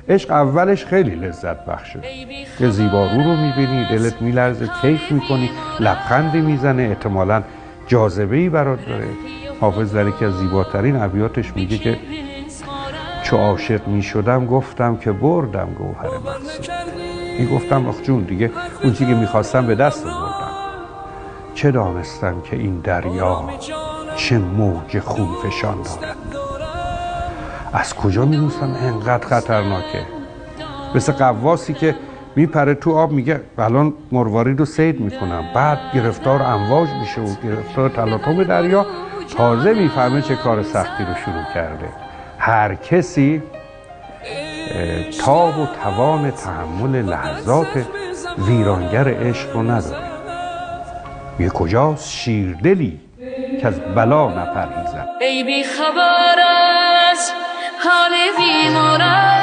عشق اولش خیلی لذت بخشه که زیبارو رو میبینی، دلت میلرزه، کیف میکنی، لبخندی میزنه، احتمالاً جاذبه‌ای برات داره. حافظ در یکی از زیباترین ابیاتش میگه که چو عاشق میشدم گفتم که بردم گوهر مقصود. این گفتم آخ جون دیگه اون چیزی که میخواستم به دست آوردم. چه دانستم که این دریا چه موج خونفشان دارد. از کجا میدونستم انقدر خطرناکه؟ مثل غواصی که میپره تو آب میگه الان مروارید رو صید میکنم، بعد گرفتار امواج میشه و گرفتار تلاطم دریا، تازه میفهمه چه کار سختی رو شروع کرده. هر کسی تاب و توان تحمل لحظات ویرانگر عشق رو نداره. یه کجاست شیردلی که از بلا نپرهیزد. ای بی خبر از حال بیمارم